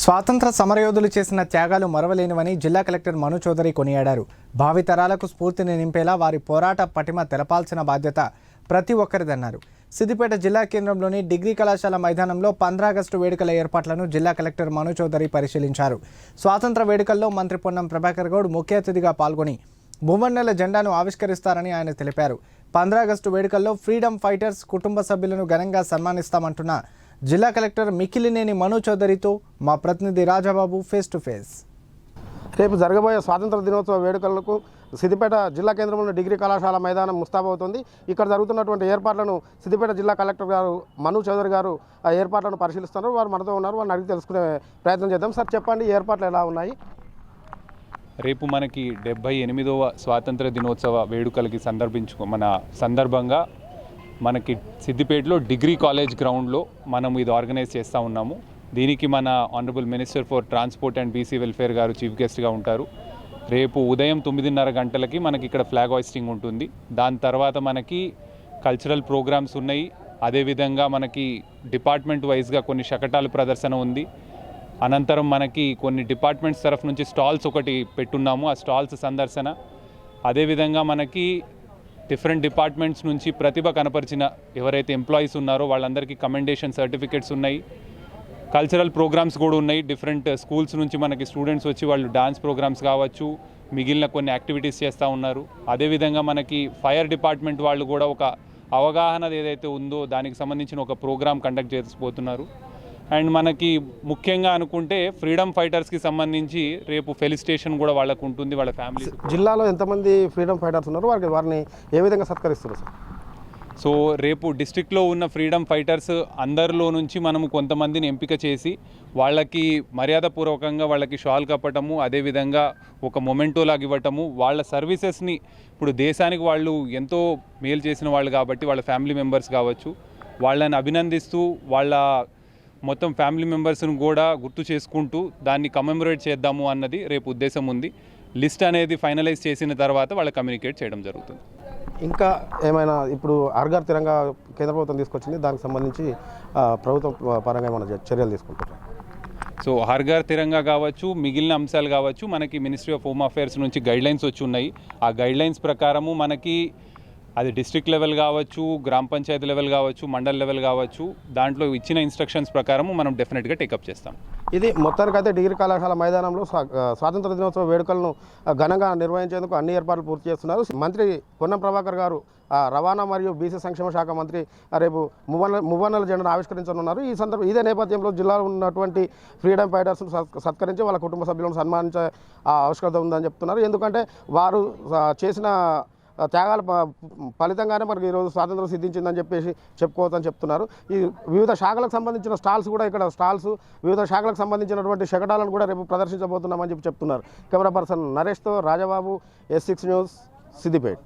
స్వాతంత్ర సమరయోధులు చేసిన త్యాగాలు మరవలేనివని జిల్లా కలెక్టర్ మను చౌదరి కొనియాడారు. భావితరాలకు స్ఫూర్తిని నింపేలా వారి పోరాట పటిమ తెలపాల్సిన బాధ్యత ప్రతి ఒక్కరిదన్నారు. సిద్దిపేట జిల్లా కేంద్రంలోని డిగ్రీ కళాశాల మైదానంలో 15 ఆగస్టు వేడుకల ఏర్పాట్లను జిల్లా కలెక్టర్ మను చౌదరి పరిశీలించారు. స్వాతంత్ర వేడుకల్లో మంత్రి పొన్నం ప్రభాకర్ గౌడ్ ముఖ్య అతిథిగా పాల్గొని భూమన్నెల జెండాను ఆవిష్కరిస్తారని ఆయన తెలిపారు. 15 ఆగస్టు వేడుకల్లో ఫ్రీడమ్ ఫైటర్స్ కుటుంబ సభ్యులను ఘనంగా సన్మానిస్తామంటున్న జిల్లా కలెక్టర్ మిక్కిలినేని మను చౌదరితో మా ప్రతినిధి రాజబాబు ఫేస్ టు ఫేస్. రేపు జరగబోయే స్వాతంత్ర దినోత్సవ వేడుకలకు సిద్దిపేట జిల్లా కేంద్రంలో డిగ్రీ కళాశాల మైదానం ముస్తాబవుతుంది. ఇక్కడ జరుగుతున్నటువంటి ఏర్పాట్లను సిద్దిపేట జిల్లా కలెక్టర్ గారు మను చౌదరి గారు ఆ ఏర్పాట్లను పరిశీలిస్తున్నారు. వారు మనతో ఉన్నారు, వారిని అడిగి తెలుసుకునే ప్రయత్నం చేద్దాం. సార్ చెప్పండి, ఏర్పాట్లు ఎలా ఉన్నాయి? రేపు మనకి 78వ స్వాతంత్ర దినోత్సవ వేడుకలకి సందర్భంగా మనకి సిద్దిపేటలో డిగ్రీ కాలేజ్ గ్రౌండ్లో మనం ఇది ఆర్గనైజ్ చేస్తూ ఉన్నాము. దీనికి మన honourable minister for transport and BC welfare గారు చీఫ్ గెస్ట్గా ఉంటారు. రేపు ఉదయం 9:30 గంటలకి మనకి ఇక్కడ ఫ్లాగ్ హాయిస్టింగ్ ఉంటుంది. దాని తర్వాత మనకి కల్చరల్ ప్రోగ్రామ్స్ ఉన్నాయి. అదేవిధంగా మనకి డిపార్ట్మెంట్ వైజ్గా కొన్ని శకటాల ప్రదర్శన ఉంది. అనంతరం మనకి కొన్ని డిపార్ట్మెంట్స్ తరఫు నుంచి స్టాల్స్ ఒకటి పెట్టున్నాము, ఆ స్టాల్స్ సందర్శన. అదేవిధంగా మనకి డిఫరెంట్ డిపార్ట్మెంట్స్ నుంచి ప్రతిభ కనపరిచిన ఎవరైతే ఎంప్లాయీస్ ఉన్నారో వాళ్ళందరికీ కమెండేషన్ సర్టిఫికేట్స్ ఉన్నాయి. కల్చరల్ ప్రోగ్రామ్స్ కూడా ఉన్నాయి. డిఫరెంట్ స్కూల్స్ నుంచి మనకి స్టూడెంట్స్ వచ్చి వాళ్ళు డాన్స్ ప్రోగ్రామ్స్ కావచ్చు, మిగిలిన కొన్ని యాక్టివిటీస్ చేస్తూ ఉన్నారు. అదేవిధంగా మనకి ఫైర్ డిపార్ట్మెంట్ వాళ్ళు కూడా ఒక అవగాహన ఏదైతే ఉందో దానికి సంబంధించిన ఒక ప్రోగ్రామ్ కండక్ట్ చేసిపోతున్నారు. అండ్ మనకి ముఖ్యంగా అనుకుంటే ఫ్రీడమ్ ఫైటర్స్కి సంబంధించి రేపు ఫెలిసిటేషన్ కూడా వాళ్ళకు ఉంటుంది, వాళ్ళ ఫ్యామిలీ. జిల్లాలో ఎంతమంది ఫ్రీడమ్ ఫైటర్స్ ఉన్నారు, వారిని ఏ విధంగా సత్కరిస్తారు సార్? సో రేపు డిస్ట్రిక్ట్లో ఉన్న ఫ్రీడమ్ ఫైటర్స్ అందరిలో నుంచి మనము కొంతమందిని ఎంపిక చేసి వాళ్ళకి మర్యాదపూర్వకంగా వాళ్ళకి షాల్ కప్పటము, అదేవిధంగా ఒక మొమెంటోలాగా ఇవ్వటము, వాళ్ళ సర్వీసెస్ని ఇప్పుడు దేశానికి వాళ్ళు ఎంతో మేలు చేసిన వాళ్ళు కాబట్టి వాళ్ళ ఫ్యామిలీ మెంబర్స్ కావచ్చు, వాళ్ళని అభినందిస్తూ వాళ్ళ మొత్తం ఫ్యామిలీ మెంబర్స్ను కూడా గుర్తు చేసుకుంటూ దాన్ని కమెమరేట్ చేద్దాము అన్నది రేపు ఉద్దేశం ఉంది. లిస్ట్ అనేది ఫైనలైజ్ చేసిన తర్వాత వాళ్ళకి కమ్యూనికేట్ చేయడం జరుగుతుంది. ఇంకా ఏమైనా ఇప్పుడు హర్ఘర్ తిరంగా కేంద్ర ప్రభుత్వం తీసుకొచ్చింది, దానికి సంబంధించి ప్రభుత్వం పరంగా ఏమైనా చర్యలు తీసుకుంటారు? సో హర్ఘర్ తిరంగా కావచ్చు, మిగిలిన అంశాలు కావచ్చు, మనకి మినిస్ట్రీ ఆఫ్ హోమ్ అఫేర్స్ నుంచి గైడ్లైన్స్ వచ్చి ఉన్నాయి. ఆ గైడ్లైన్స్ ప్రకారము మనకి అది డిస్ట్రిక్ట్ లెవెల్ కావచ్చు, గ్రామ పంచాయతీ లెవెల్ కావచ్చు, మండల్ లెవెల్ కావచ్చు, దాంట్లో ఇచ్చిన ఇన్స్ట్రక్షన్స్ ప్రకారము మనం డెఫినెట్గా టేకప్ చేస్తాం. ఇది మొత్తానికైతే డిగ్రీ కళాశాల మైదానంలో స్వాతంత్ర దినోత్సవ వేడుకలను ఘనంగా నిర్వహించేందుకు అన్ని ఏర్పాట్లు పూర్తి చేస్తున్నారు. మంత్రి పొన్నం ప్రభాకర్ గారు రవాణా మరియు బీసీ సంక్షేమ శాఖ మంత్రి రేపు మువ్వన్నెల జెండాను ఆవిష్కరించనున్నారు. ఇదే నేపథ్యంలో జిల్లాలో ఉన్నటువంటి ఫ్రీడమ్ ఫైటర్స్ను సత్కరించి వాళ్ళ కుటుంబ సభ్యులను సన్మానించే ఆవశ్యకత ఉందని చెప్తున్నారు. ఎందుకంటే వారు చేసిన త్యాగాల ఫలితంగానే మనకి ఈరోజు స్వాతంత్రం సిద్ధించిందని చెప్పుకోవచ్చని చెప్తున్నారు. ఈ వివిధ శాఖలకు సంబంధించిన స్టాల్స్ కూడా ఇక్కడ వివిధ శాఖలకు సంబంధించినటువంటి శకటాలను కూడా రేపు ప్రదర్శించబోతున్నామని చెప్తున్నారు. కెమెరా పర్సన్ నరేష్తో రాజబాబు, S6 న్యూస్, సిద్దిపేట.